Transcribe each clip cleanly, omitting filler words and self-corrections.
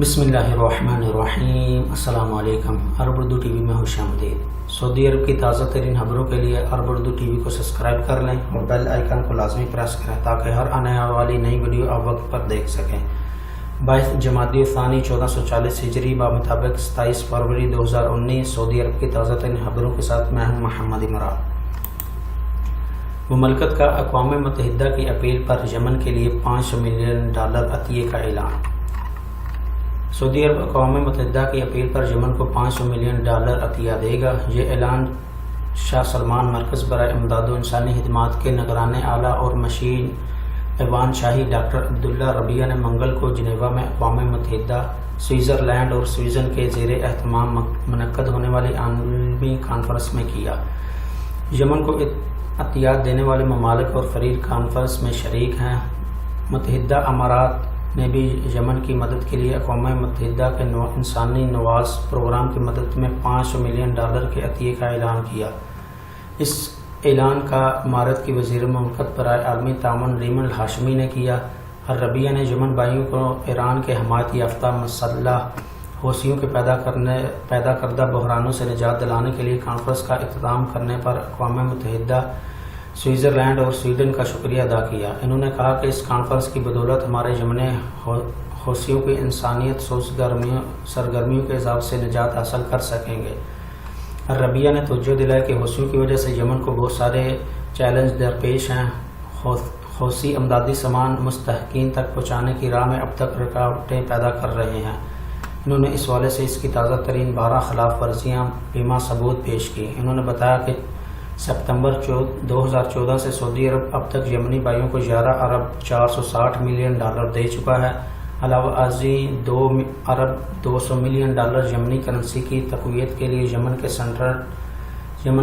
بسم اللہ الرحمن الرحیم۔ السلام علیکم۔ عرب اردو ٹی وی میں خوش آمدید۔ سعودی عرب کی تازہ ترین خبروں کے لیے عرب اردو ٹی وی کو سبسکرائب کر لیں اور بیل آئیکن کو لازمی پریس کریں تاکہ ہر آنے والی نئی ویڈیو آپ وقت پر دیکھ سکیں۔ 22 جمادی الثانی 1440 ہجری بمطابق 27 فروری 2019 سعودی عرب کی تازہ ترین خبروں کے ساتھ میں ہوں محمد عمران۔ مملکت کا اقوام متحدہ کی اپیل پر یمن کے لیے $500 ملین عطیے کا اعلان۔ سعودی عرب اقوام متحدہ کی اپیل پر یمن کو $500 ملین عطیہ دے گا۔ یہ اعلان شاہ سلمان مرکز برائے امداد و انسانی خدمات کے نگران اعلیٰ اور مشیر ایوان شاہی ڈاکٹر عبداللہ ربیہ نے منگل کو جنیوا میں اقوام متحدہ، سوئٹزرلینڈ اور سویڈن کے زیر اہتمام منعقد ہونے والی عالمی کانفرنس میں کیا۔ یمن کو عطیات دینے والے ممالک اور فریق کانفرنس میں شریک ہیں۔ متحدہ امارات نے بھی یمن کی مدد کے لیے اقوام متحدہ کے انسانی نواز پروگرام کی مدد میں $500 ملین کے عطیے کا اعلان کیا۔ اس اعلان کا امارات کی وزیر مملکت برائے عالمی تعاون ریمن الہاشمی نے کیا۔ الربیہ نے یمن بھائیوں کو ایران کے حمایت یافتہ مسلح حوثیوں کے پیدا کردہ بحرانوں سے نجات دلانے کے لیے کانفرنس کا اختتام کرنے پر اقوام متحدہ، سوئٹزرلینڈ اور سویڈن کا شکریہ ادا کیا۔ انہوں نے کہا کہ اس کانفرنس کی بدولت ہمارے یمنی حوثیوں کی انسانیت سرگرمیوں کے عذاب سے نجات حاصل کر سکیں گے۔ الربیہ نے توجہ دلائی کہ حوثیوں کی وجہ سے یمن کو بہت سارے چیلنج درپیش ہیں۔ حوثی امدادی سامان مستحقین تک پہنچانے کی راہ میں اب تک رکاوٹیں پیدا کر رہے ہیں۔ انہوں نے اس حوالے سے اس کی تازہ ترین 12 خلاف ورزیاں بیمہ ثبوت پیش کی۔ انہوں نے بتایا کہ ستمبر 2014 سے سعودی عرب اب تک یمنی بھائیوں کو $11.460 ملین دے چکا ہے۔ علاوہ ازیں $2.2 ملین یمنی کرنسی کی تقویت کے لیے یمن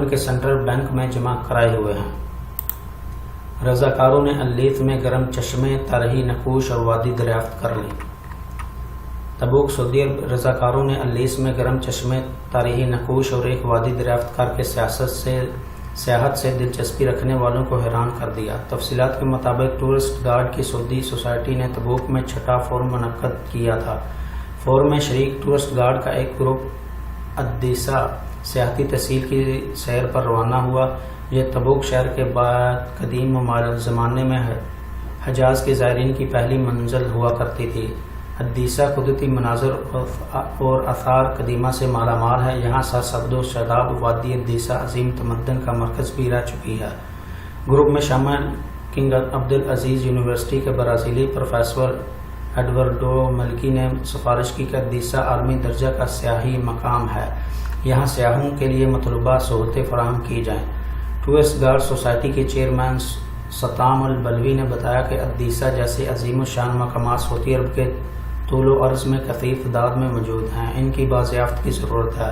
کے سینٹرل بینک میں جمع کرائے ہوئے ہیں۔ رضاکاروں نے اللیث میں گرم چشمے، تارہی نقوش اور وادی دریافت کر لی۔ تبوک سعودی عرب رضاکاروں نے اللیث میں گرم چشمے، تاریخی نقوش اور ایک وادی دریافت کر کے سیاحت سے دلچسپی رکھنے والوں کو حیران کر دیا۔ تفصیلات کے مطابق ٹورسٹ گارڈ کی سعودی سوسائٹی نے تبوک میں چھٹا فورم منعقد کیا تھا۔ فورم میں شریک ٹورسٹ گارڈ کا ایک گروپ الدیسا سیاحتی تحصیل کی سیر پر روانہ ہوا۔ یہ تبوک شہر کے بعد قدیم زمانے میں حجاز کے زائرین کی پہلی منزل ہوا کرتی تھی۔ الدیسا قدرتی مناظر اور آثار قدیمہ سے مالا مال ہے۔ یہاں سرسبز و شاداب وادی الدیسا عظیم تمدن کا مرکز بھی رہ چکی ہے۔ گروپ میں شامل کنگ عبدالعزیز یونیورسٹی کے برازیلی پروفیسر ایڈورڈو ملکی نے سفارش کی کہ الدیسا عالمی درجہ کا سیاحی مقام ہے، یہاں سیاحوں کے لیے مطلوبہ سہولتیں فراہم کی جائیں۔ ٹورسٹ گارڈ سوسائٹی کے چیئرمین ستام البلوی نے بتایا کہ الدیسا جیسے عظیم الشان مقامات سعودی عرب کے طول و عرض میں کثیر تعداد میں موجود ہیں، ان کی بازیافت کی ضرورت ہے۔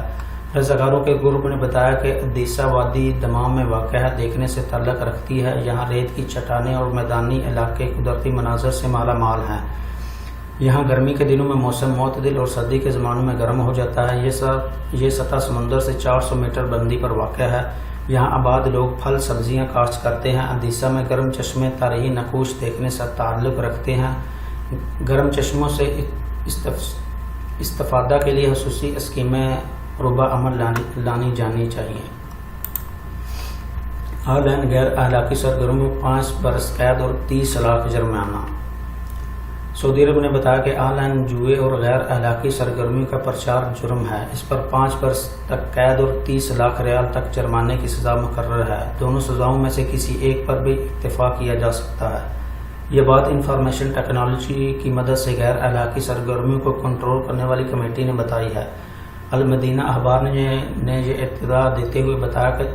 رضاکاروں کے گروپ نے بتایا کہ الدیسا وادی دمام میں واقع ہے، دیکھنے سے تعلق رکھتی ہے۔ یہاں ریت کی چٹانیں اور میدانی علاقے قدرتی مناظر سے مالا مال ہیں۔ یہاں گرمی کے دنوں میں موسم معتدل اور سردی کے زمانوں میں گرم ہو جاتا ہے۔ یہ سطح سمندر سے 400 میٹر بلندی پر واقع ہے۔ یہاں آباد لوگ پھل سبزیاں کاشت کرتے ہیں۔ الدیسا میں گرم چشمے تاریخی نقوش دیکھنے سے تعلق رکھتے ہیں۔ گرم چشموں سے استفادہ کے لیے خصوصی اسکیمیں روبہ عمل لانی جانی چاہیے۔ آن لائن غیر اخلاقی سرگرمیوں 5 برس قید اور 30 لاکھ جرمانہ۔ سعودی عرب نے بتایا کہ آن لائن جوئے اور غیر اخلاقی سرگرمیوں کا پرچار جرم ہے۔ اس پر 5 برس تک قید اور 30 لاکھ ریال تک جرمانے کی سزا مقرر ہے۔ دونوں سزاؤں میں سے کسی ایک پر بھی اکتفا کیا جا سکتا ہے۔ یہ بات انفارمیشن ٹیکنالوجی کی مدد سے غیر اخلاقی سرگرمیوں کو کنٹرول کرنے والی کمیٹی نے بتائی ہے۔ المدینہ اخبار نے یہ اطلاع دیتے ہوئے بتایا کہ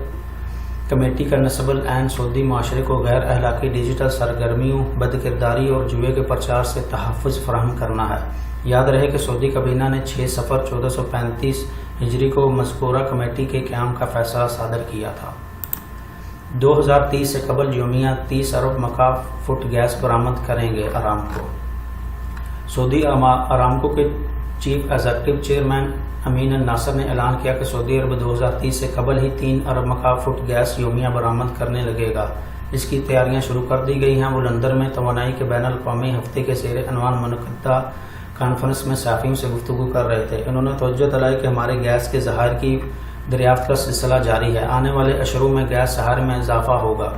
کمیٹی کا نصب العین سعودی معاشرے کو غیر اخلاقی ڈیجیٹل سرگرمیوں، بدکرداری اور جوئے کے پرچار سے تحفظ فراہم کرنا ہے۔ یاد رہے کہ سعودی کابینہ نے 6 صفر 1435 ہجری کو مذکورہ کمیٹی کے قیام کا فیصلہ صادر کیا تھا۔ 2030 سے قبل یومیہ 30 ارب مکعب فٹ گیس برآمد کریں گے ارامکو۔ سعودی ارامکو کے چیف ایگزیکٹو چیئرمین امین الناصر نے اعلان کیا کہ سعودی عرب 2030 سے قبل ہی 3 ارب مکعب فٹ گیس یومیہ برآمد کرنے لگے گا۔ اس کی تیاریاں شروع کر دی گئی ہیں۔ وہ لندن میں توانائی کے بین الاقوامی ہفتے کے زیر عنوان منعقدہ کانفرنس میں صحافیوں سے گفتگو کر رہے تھے۔ انہوں نے توجہ دلائی کہ ہمارے گیس کے ذخائر کی دریافت کا سلسلہ جاری ہے، آنے والے اشروں میں گیس ذخائر میں اضافہ ہوگا۔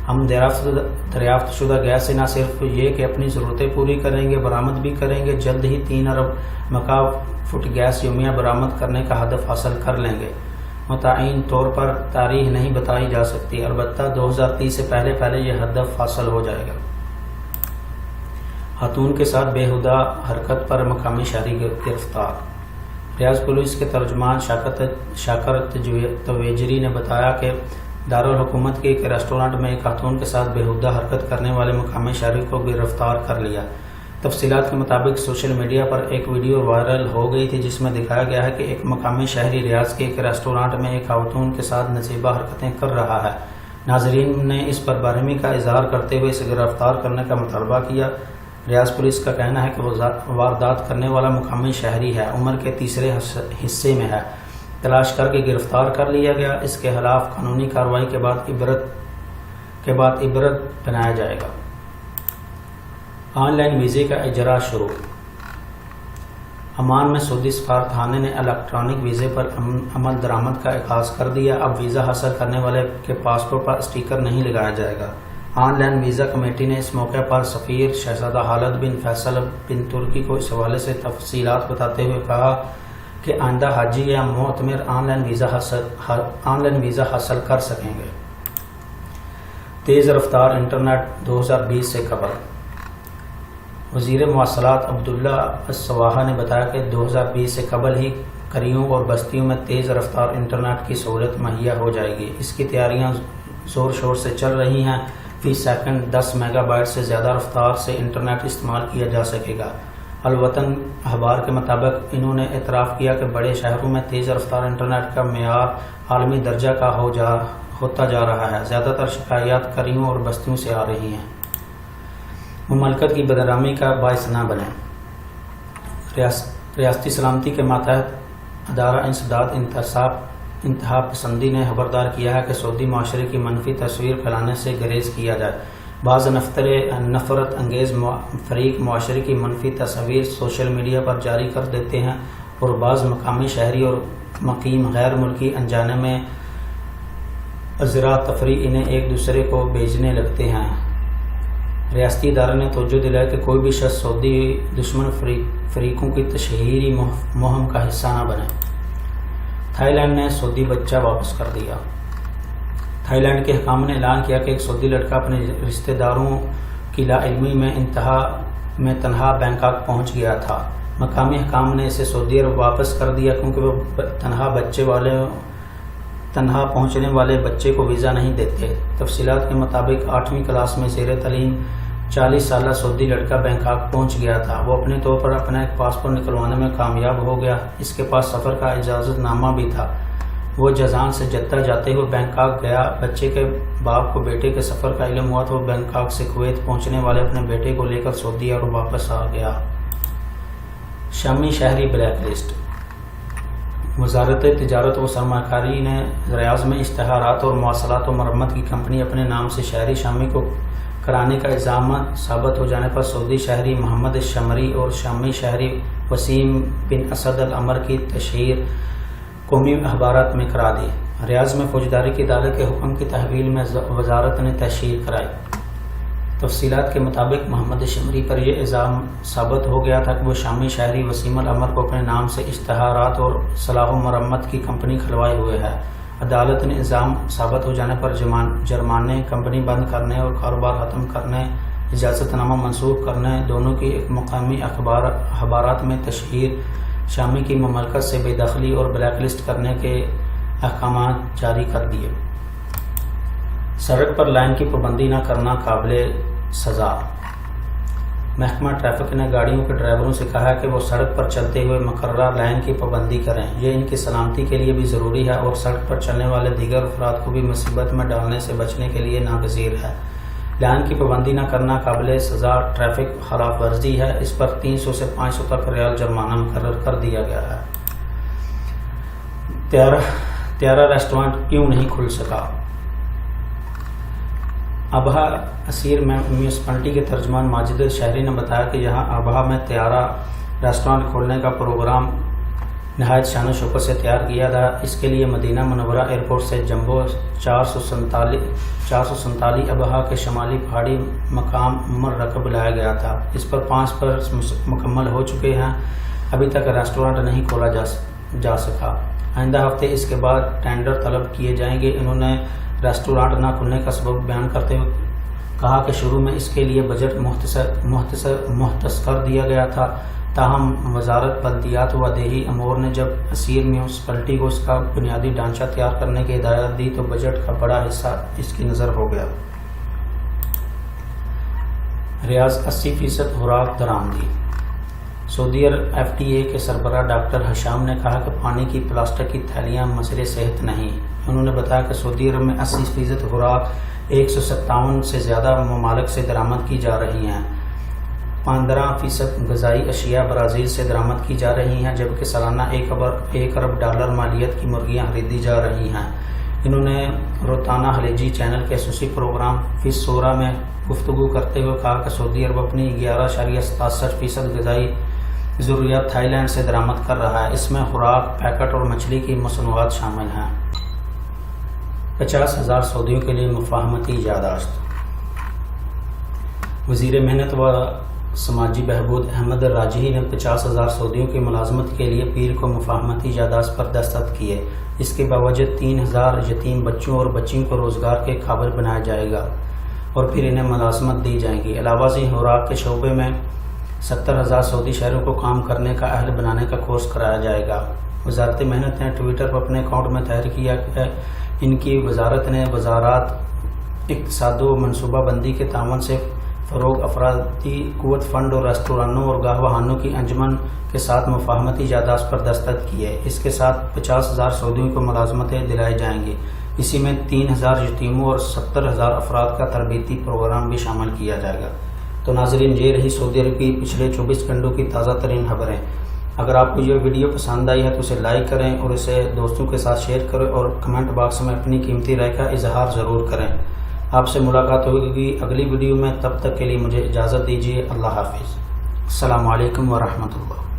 ہم دریافت شدہ گیس سے نہ صرف یہ کہ اپنی ضرورتیں پوری کریں گے، برآمد بھی کریں گے، جلد ہی 3 ارب مکعب فٹ گیس یومیہ برآمد کرنے کا ہدف حاصل کر لیں گے۔ متعین طور پر تاریخ نہیں بتائی جا سکتی، البتہ 2030 سے پہلے یہ ہدف حاصل ہو جائے گا۔ خاتون کے ساتھ بےہودہ حرکت پر مقامی شہری گرفتار۔ ریاض پولیس کے ترجمان شاکر تویجری نے بتایا کہ دارالحکومت کے ایک ریسٹورانٹ میں ایک خاتون کے ساتھ بےہودہ حرکت کرنے والے مقامی شہری کو گرفتار کر لیا۔ تفصیلات کے مطابق سوشل میڈیا پر ایک ویڈیو وائرل ہو گئی تھی جس میں دکھایا گیا ہے کہ ایک مقامی شہری ریاض کے ایک ریسٹورانٹ میں ایک خاتون کے ساتھ نشیبہ حرکتیں کر رہا ہے۔ ناظرین نے اس پر برہمی کا اظہار کرتے ہوئے اسے گرفتار کرنے کا مطالبہ کیا۔ ریاض پولیس کا کہنا ہے کہ وہ واردات کرنے والا مقامی شہری ہے، عمر کے تیسرے حصے میں ہے، تلاش کر کے گرفتار کر لیا گیا۔ اس کے خلاف قانونی کارروائی کے بعد عبرت بنایا جائے گا۔ آن لائن ویزے کا اجرا شروع۔ عمان میں سعودی سفارتخانے نے الیکٹرانک ویزے پر عمل درآمد کا آغاز کر دیا۔ اب ویزا حاصل کرنے والے کے پاسپورٹ پر اسٹیکر نہیں لگایا جائے گا۔ آن لائن ویزا کمیٹی نے اس موقع پر سفیر شہزادہ خالد بن فیصل بن ترکی کو اس حوالے سے تفصیلات بتاتے ہوئے کہا کہ آئندہ حاجی یا معتمر آن لائن ویزا حاصل کر سکیں گے۔ تیز رفتار انٹرنیٹ 2020 سے قبل۔ وزیر مواصلات عبداللہ السواحہ نے بتایا کہ 2020 سے قبل ہی قریوں اور بستیوں میں تیز رفتار انٹرنیٹ کی سہولت مہیا ہو جائے گی۔ اس کی تیاریاں زور شور سے چل رہی ہیں۔ فی سیکنڈ 10 میگا بائٹ سے زیادہ رفتار سے انٹرنیٹ استعمال کیا جا سکے گا۔ الوطن اخبار کے مطابق انہوں نے اعتراف کیا کہ بڑے شہروں میں تیز رفتار انٹرنیٹ کا معیار عالمی درجہ کا ہوتا جا رہا ہے۔ زیادہ تر شکایات قریوں اور بستیوں سے آ رہی ہیں۔ مملکت کی بدنامی کا باعث نہ بنے۔ ریاستی سلامتی کے ماتحت ادارہ انسداد انتہا پسندی نے خبردار کیا ہے کہ سعودی معاشرے کی منفی تصویر پھیلانے سے گریز کیا جائے۔ بعض نفرت انگیز فریق معاشرے کی منفی تصاویر سوشل میڈیا پر جاری کر دیتے ہیں اور بعض مقامی شہری اور مقیم غیر ملکی انجانے میں ازرا تفریح انہیں ایک دوسرے کو بھیجنے لگتے ہیں۔ ریاستی ادارے نے توجہ دلائی کہ کوئی بھی شخص سعودی دشمن فریقوں کی تشہیری مہم کا حصہ نہ بنے۔ تھائی لینڈ نے سعودی بچہ واپس کر دیا۔ تھائی لینڈ کے حکام نے اعلان کیا کہ ایک سعودی لڑکا اپنے رشتہ داروں کی لا علمی میں تنہا بینکاک پہنچ گیا تھا۔ مقامی حکام نے اسے سعودی عرب واپس کر دیا کیونکہ وہ تنہا پہنچنے والے بچے کو ویزا نہیں دیتے۔ تفصیلات کے مطابق 8ویں کلاس میں زیر تعلیم 40 سالہ سعودی لڑکا بینکاک پہنچ گیا تھا۔ وہ اپنے طور پر اپنا ایک پاسپورٹ نکلوانے میں کامیاب ہو گیا۔ اس کے پاس سفر کا اجازت نامہ بھی تھا۔ وہ جازان سے جدہ جاتے ہوئے بینکاک گیا۔ بچے کے باپ کو بیٹے کے سفر کا علم ہوا تو وہ بینکاک سے کویت پہنچنے والے اپنے بیٹے کو لے کر سعودی عرب واپس آ گیا۔ شامی شہری بلیک لسٹ۔ وزارت تجارت و سرمایہ کاری نے ریاض میں اشتہارات اور مواصلات و مرمت کی کمپنی اپنے نام سے شہری شامی کو کرانے کا الزام ثابت ہو جانے پر سعودی شہری محمد الشمری اور شامی شہری وسیم بن اسد العمر کی تشہیر قومی اخبارات میں کرا دی۔ ریاض میں فوجداری کی عدالت کے حکم کی تحویل میں وزارت نے تشہیر کرائی۔ تفصیلات کے مطابق محمد شمری پر یہ الزام ثابت ہو گیا تھا کہ وہ شامی شہری وسیم العمر کو اپنے نام سے اشتہارات اور صلاح و مرمت کی کمپنی کھلوائے ہوئے ہے۔ عدالت نے الزام ثابت ہو جانے پر جرمانے، کمپنی بند کرنے اور کاروبار ختم کرنے، اجازت نامہ منسوخ کرنے، دونوں کی ایک مقامی اخبارات میں تشہیر، شامی کی مملکت سے بے دخلی اور بلیک لسٹ کرنے کے احکامات جاری کر دیے۔ سڑک پر لائن کی پابندی نہ کرنا قابل سزا۔ محکمہ ٹریفک نے گاڑیوں کے ڈرائیوروں سے کہا ہے کہ وہ سڑک پر چلتے ہوئے مقررہ لائن کی پابندی کریں۔ یہ ان کی سلامتی کے لیے بھی ضروری ہے اور سڑک پر چلنے والے دیگر افراد کو بھی مصیبت میں ڈالنے سے بچنے کے لیے ناگزیر ہے۔ لائن کی پابندی نہ کرنا قابل سزا ٹریفک خلاف ورزی ہے۔ اس پر 300 سے 500 تک ریال جرمانہ مقرر کر دیا گیا ہے۔ تیارہ ریسٹورانٹ کیوں نہیں کھل سکا؟ ابہا اسیر میونسپلٹی کے ترجمان ماجد الشہری نے بتایا کہ یہاں ابہا میں تیارہ ریسٹورانٹ کھولنے کا پروگرام نہایت شان و شوکت سے تیار کیا تھا۔ اس کے لیے مدینہ منورہ ایئرپورٹ سے جمبو 447 ابہا کے شمالی پہاڑی مقام مررہ کو بلایا گیا تھا۔ اس پر 5 پر مکمل ہو چکے ہیں، ابھی تک ریسٹورانٹ نہیں کھولا جا سکا۔ آئندہ ہفتے اس کے بعد ٹینڈر طلب کیے جائیں گے۔ انہوں نے ریسٹورانٹ نہ کھلنے کا سبب بیان کرتے ہوئے کہا کہ شروع میں اس کے لیے بجٹ مختص کر دیا گیا تھا، تاہم وزارت بلدیات و دیہی امور نے جب اسیر میونسپلٹی کو اس کا بنیادی ڈھانچہ تیار کرنے کی ہدایت دی تو بجٹ کا بڑا حصہ اس کی نظر ہو گیا۔ ریاض 80% خوراک درآمدی۔ سعودی ایف ڈی اے کے سربراہ ڈاکٹر ہشام نے کہا کہ پانی کی پلاسٹک کی تھیلیاں مسئلہ صحت نہیں۔ انہوں نے بتایا کہ سعودی عرب میں 80% خوراک 157 سے زیادہ ممالک سے درآمد کی جا رہی ہیں۔ 15% غذائی اشیاء برازیل سے درآمد کی جا رہی ہیں، جبکہ سالانہ $1 ارب مالیت کی مرغیاں خریدی جا رہی ہیں۔ انہوں نے روتانا خلیجی چینل کے خصوصی پروگرام فش سورا میں گفتگو کرتے ہوئے کہا کہ سعودی عرب اپنی 11.67% غذائی ضروریات تھائی لینڈ سے درآمد کر رہا ہے۔ اس میں خوراک، پیکٹ اور مچھلی کی مصنوعات شامل ہیں۔ 50,000 سعودیوں کے لیے مفاہمتی یادداشت۔ وزیر محنت و سماجی بہبود احمد راجحی نے 50,000 سعودیوں کی ملازمت کے لیے پیر کو مفاہمتی یادداشت پر دستخط کیے۔ اس کے باوجود 3,000 یتیم بچوں اور بچیوں کو روزگار کے قابل بنایا جائے گا اور پھر انہیں ملازمت دی جائے گی۔ علاوہ ازیں خوراک کے شعبے میں 70,000 سعودی شہریوں کو کام کرنے کا اہل بنانے کا کورس کرایا جائے گا۔ وزارت محنت نے ٹویٹر پر اپنے اکاؤنٹ میں تحریر کیا کہ ان کی وزارت نے وزارات اقتصاد و منصوبہ بندی کے تعاون سے فروغ، افرادی قوت فنڈ اور ریستورانوں اور گاہوانوں کی انجمن کے ساتھ مفاہمتی یادداشت پر دستخط کیے۔ اس کے ساتھ 50,000 سعودیوں کو ملازمتیں دلائی جائیں گی۔ اسی میں 3,000 یتیموں اور 70,000 افراد کا تربیتی پروگرام بھی شامل کیا جائے گا۔ تو ناظرین، یہ رہی سعودی عرب کی پچھلے 24 گھنٹوں کی تازہ ترین خبریں۔ اگر آپ کو یہ ویڈیو پسند آئی ہے تو اسے لائک کریں اور اسے دوستوں کے ساتھ شیئر کریں اور کمنٹ باکس میں اپنی قیمتی رائے کا اظہار ضرور کریں۔ آپ سے ملاقات ہوگی اگلی ویڈیو میں، تب تک کے لیے مجھے اجازت دیجیے۔ اللہ حافظ۔ السلام علیکم ورحمۃ اللہ۔